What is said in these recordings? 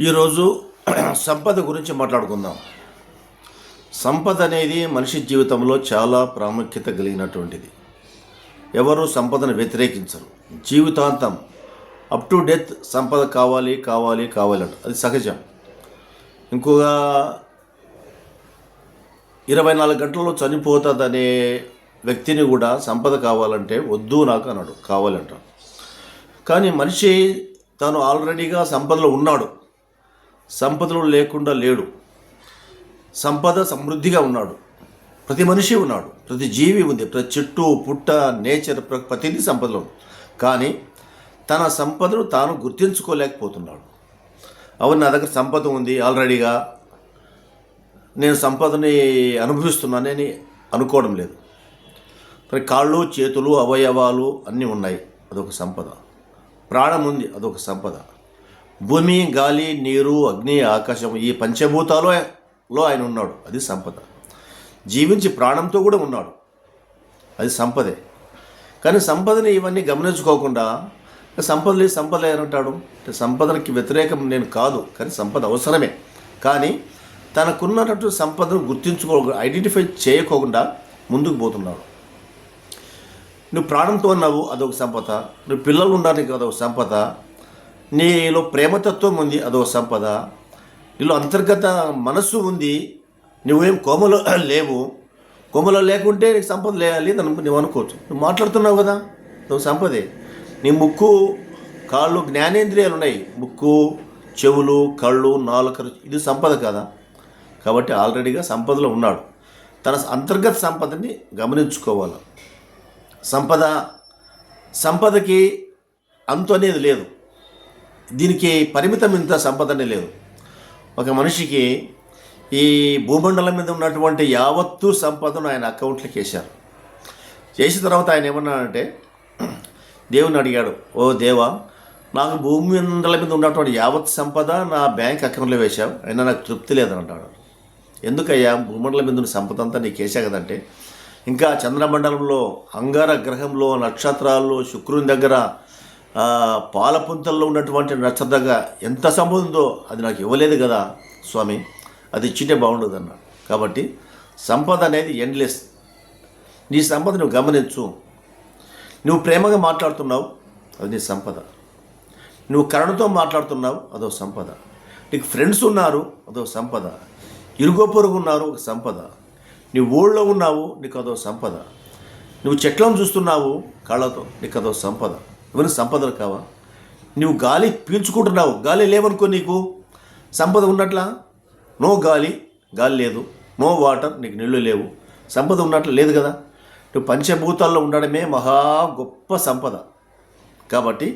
ఈరోజు సంపద గురించి మాట్లాడుకుందాం. సంపద అనేది మనిషి జీవితంలో చాలా ప్రాముఖ్యత కలిగినటువంటిది. ఎవరు సంపదను వ్యతిరేకించరు. జీవితాంతం అప్ టు డెత్ సంపద కావాలి కావాలి కావాలంట, అది సహజం. ఇంకొక 24 గంటల్లో చనిపోతుందనే వ్యక్తిని కూడా సంపద కావాలంటే వద్దు నాకు అన్నాడు, కావాలంట. కానీ మనిషి తాను ఆల్రెడీగా సంపదలో ఉన్నాడు, సంపదలు లేకుండా లేడు. సంపద సమృద్ధిగా ఉన్నాడు. ప్రతి మనిషి ఉన్నాడు, ప్రతి జీవి ఉంది, ప్రతి చెట్టు పుట్ట నేచర్ ప్రతిదీ సంపదలో ఉంది. కానీ తన సంపదను తాను గుర్తించుకోలేకపోతున్నాడు. అవును, నా దగ్గర సంపద ఉంది ఆల్రెడీగా, నేను సంపదని అనుభవిస్తున్నానని అనుకోవడం లేదు. మరి కాళ్ళు చేతులు అవయవాలు అన్నీ ఉన్నాయి, అదొక సంపద. ప్రాణం ఉంది, అదొక సంపద. భూమి గాలి నీరు అగ్ని ఆకాశం ఈ పంచభూతాలలో ఆయన ఉన్నాడు, అది సంపద. జీవించి ప్రాణంతో కూడా ఉన్నాడు, అది సంపదే. కానీ సంపదని ఇవన్నీ గమనించుకోకుండా సంపద లేదు సంపద లేదంటాడు. అంటే సంపదకి వ్యతిరేకం నేను కాదు, కానీ సంపద అవసరమే. కానీ తనకున్నటువంటి సంపదను ఐడెంటిఫై చేయకుండా ముందుకు పోతున్నాడు. నువ్వు ప్రాణంతో ఉన్నావు, అదొక సంపద. నువ్వు పిల్లలు ఉండడానికి అదొక సంపద. నీలో ప్రేమతత్వం ఉంది, అదొక సంపద. నీలో అంతర్గత మనస్సు ఉంది, నువ్వేం కోమలో లేవు. కోమలో లేకుంటే నీకు సంపద లేదని నువ్వు అనుకోవచ్చు. నువ్వు మాట్లాడుతున్నావు కదా, నువ్వు సంపదే. నీ ముక్కు కాళ్ళు జ్ఞానేంద్రియాలు ఉన్నాయి, ముక్కు చెవులు కళ్ళు నాలుక, ఇది సంపద కదా. కాబట్టి ఆల్రెడీగా సంపదలో ఉన్నాడు. తన అంతర్గత సంపదని గమనించుకోవాలి. సంపదకి అంతు అనేది లేదు, దీనికి పరిమితం ఇంత సంపదనే లేదు. ఒక మనిషికి ఈ భూమండలం మీద ఉన్నటువంటి యావత్తు సంపదను ఆయన అకౌంట్లోకి వేశారు. చేసిన తర్వాత ఆయన ఏమన్నాడంటే, దేవుని అడిగాడు, ఓ దేవా, నాకు భూమండలం మీద ఉన్నటువంటి యావత్ సంపద నా బ్యాంక్ అకౌంట్లో వేశావు, అయినా నాకు తృప్తి లేదని అంటాడు. ఎందుకయ్యా, భూమండలం మీద ఉన్న సంపద అంతా నీకు వేసా కదంటే, ఇంకా చంద్రమండలంలో అంగార గ్రహంలో నక్షత్రాల్లో శుక్రుని దగ్గర పాలపుంతల్లో ఉన్నటువంటి నక్షత్రం దగ్గర ఎంత సంపద ఉందో అది నాకు ఇవ్వలేదు కదా స్వామి, అది ఇచ్చింటే బాగుండదు అన్నాడు. కాబట్టి సంపద అనేది ఎండ్లెస్. నీ సంపద నువ్వు గమనించు. నువ్వు ప్రేమగా మాట్లాడుతున్నావు, అది నీ సంపద. నువ్వు కరుణతో మాట్లాడుతున్నావు, అదో సంపద. నీకు ఫ్రెండ్స్ ఉన్నారు, అదో సంపద. ఇరుగో పొరుగు ఉన్నారు, ఒక సంపద. నువ్వు ఊళ్ళో ఉన్నావు, నీకు అదో సంపద. నువ్వు చెట్లను చూస్తున్నావు కళ్ళతో, నీకు అదో సంపద. ఇవన్నీ సంపదలు కావా? నువ్వు గాలి పీల్చుకుంటున్నావు, గాలి లేవనుకో, నీకు సంపద ఉన్నట్లా? నో గాలి, గాలి లేదు. నో వాటర్, నీకు నీళ్ళు లేవు, సంపద ఉన్నట్లు లేదు కదా. నువ్వు పంచభూతాల్లో ఉండడమే మహా గొప్ప సంపద. కాబట్టి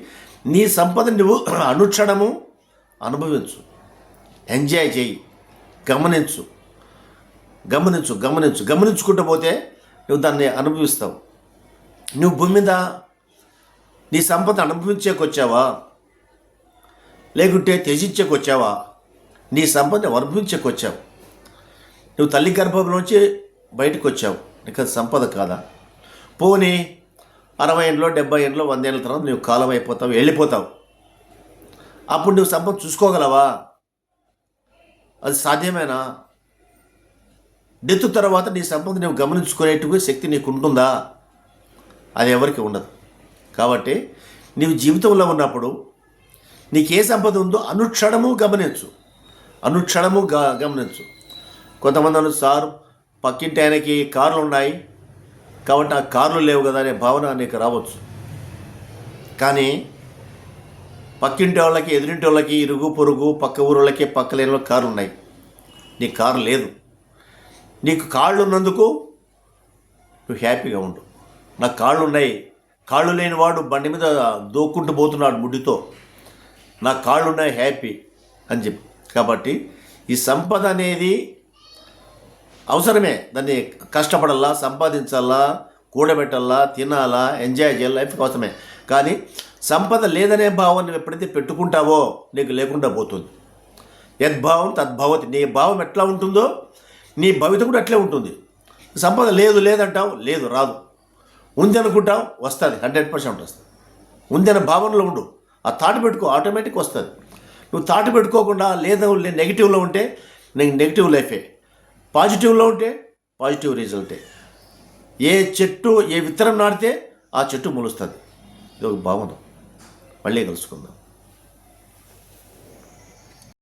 నీ సంపద నువ్వు అనుక్షణము అనుభవించు, ఎంజాయ్ చేయి, గమనించు. గమనించుకుంటూ పోతే నువ్వు దాన్ని అనుభవిస్తావు. నువ్వు భూమి మీద నీ సంపద అనుభవించేకొచ్చావా, లేకుంటే త్యజించేకొచ్చావా? నీ సంపదని అనుభవించేకొచ్చావు. నువ్వు తల్లి గర్భంలోంచి బయటకు వచ్చావు, నీకు అది సంపద కాదా? పోనీ 60 ఏళ్ళలో 70 ఏళ్ళలో 100 ఏళ్ళ తర్వాత నువ్వు కాలం అయిపోతావు, వెళ్ళిపోతావు. అప్పుడు నువ్వు సంపద చూసుకోగలవా? అది సాధ్యమేనా? డెత్ తర్వాత నీ సంపద నువ్వు గమనించుకునేటువంటి శక్తి నీకు ఉంటుందా? అది ఎవరికి ఉండదు. కాబట్టి నీవు జీవితంలో ఉన్నప్పుడు నీకు ఏ సంపద ఉందో అనుక్షణము గమనించు. కొంతమంది అను, సార్ పక్కింటి ఆయనకి కార్లు ఉన్నాయి కాబట్టి ఆ కార్లు లేవు కదా అనే భావన నీకు రావచ్చు. కానీ పక్కింటి వాళ్ళకి ఎదురింటి వాళ్ళకి ఇరుగు పొరుగు పక్క ఊళ్ళకి పక్క లేని వాళ్ళకి కార్లు ఉన్నాయి, నీకు కారు లేదు. నీకు కాళ్ళు ఉన్నందుకు నువ్వు హ్యాపీగా ఉండు. నాకు కాళ్ళు ఉన్నాయి, కాళ్ళు లేనివాడు బండి మీద దోక్కుంటూ పోతున్నాడు ముడ్డితో, నాకు కాళ్ళు ఉన్నాయి హ్యాపీ అని చెప్పి. కాబట్టి ఈ సంపద అనేది అవసరమే, దాన్ని కష్టపడాలా, సంపాదించాలా, కూడబెట్టాలా, తినాలా, ఎంజాయ్ చేయాలి, లైఫ్కి అవసరమే. కానీ సంపద లేదనే భావం నువ్వు ఎప్పుడైతే పెట్టుకుంటావో నీకు లేకుండా పోతుంది. యద్భావం తద్భవతి. నీ భావం ఎట్లా ఉంటుందో నీ భవిత కూడా అట్లే ఉంటుంది. సంపద లేదంటావు, లేదు, రాదు. ఉంది అనుకుంటావు, వస్తుంది, 100% వస్తుంది. ఉంది అనే భావనలో ఉండు, ఆ థాట్ పెట్టుకో, ఆటోమేటిక్ వస్తుంది. నువ్వు థాట్ పెట్టుకోకుండా లేదా నెగిటివ్లో ఉంటే నీకు నెగిటివ్ లైఫే, పాజిటివ్లో ఉంటే పాజిటివ్ రిజల్టే. ఏ విత్తనం నాటితే ఆ చెట్టు మొలుస్తుంది. ఇది ఒక భావన. మళ్ళీ కలుసుకుందాం.